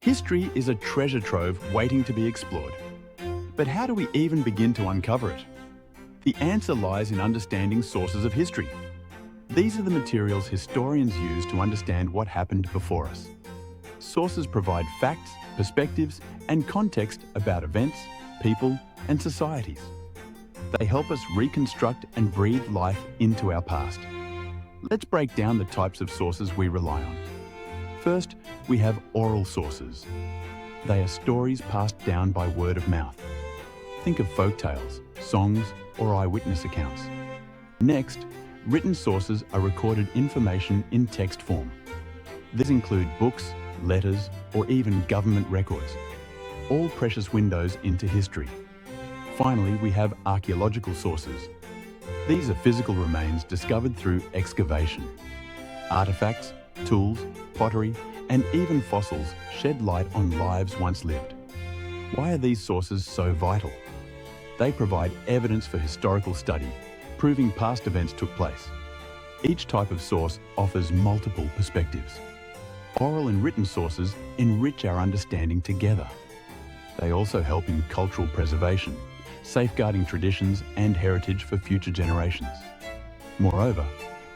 History is a treasure trove waiting to be explored. But how do we even begin to uncover it? The answer lies in understanding sources of history. These are the materials historians use to understand what happened before us. Sources provide facts, perspectives, and context about events, people, and societies. They help us reconstruct and breathe life into our past. Let's break down the types of sources we rely on. First, we have oral sources. They are stories passed down by word of mouth. Think of folktales, songs, or eyewitness accounts. Next, written sources are recorded information in text form. These include books, letters, or even government records, all precious windows into history. Finally, we have archaeological sources. These are physical remains discovered through excavation. Artifacts, tools, pottery, and even fossils shed light on lives once lived. Why are these sources so vital? They provide evidence for historical study, proving past events took place. Each type of source offers multiple perspectives. Oral and written sources enrich our understanding together. They also help in cultural preservation, safeguarding traditions and heritage for future generations. Moreover,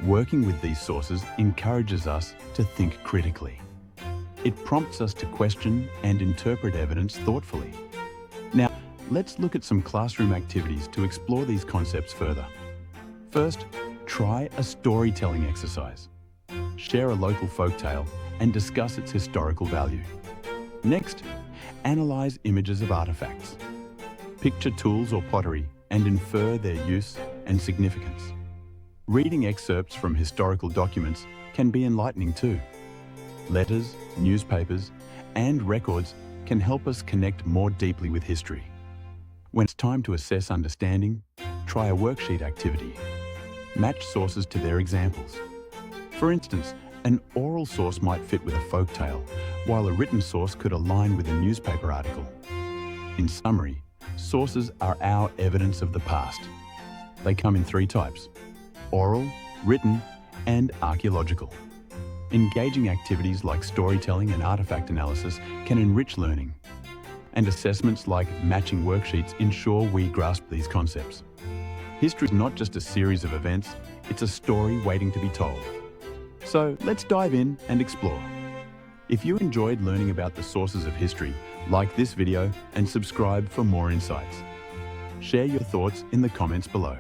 working with these sources encourages us to think critically. It prompts us to question and interpret evidence thoughtfully. Now, let's look at some classroom activities to explore these concepts further. First, try a storytelling exercise. Share a local folktale and discuss its historical value. Next, analyze images of artifacts. Picture tools or pottery and infer their use and significance. Reading excerpts from historical documents can be enlightening too. Letters, newspapers, and records can help us connect more deeply with history. When it's time to assess understanding, try a worksheet activity. Match sources to their examples. For instance, an oral source might fit with a folktale, while a written source could align with a newspaper article. In summary, sources are our evidence of the past. They come in three types: oral, written, and archaeological. Engaging activities like storytelling and artifact analysis can enrich learning, and assessments like matching worksheets ensure we grasp these concepts. History is not just a series of events, it's a story waiting to be told. So let's dive in and explore. If you enjoyed learning about the sources of history, like this video and subscribe for more insights. Share your thoughts in the comments below.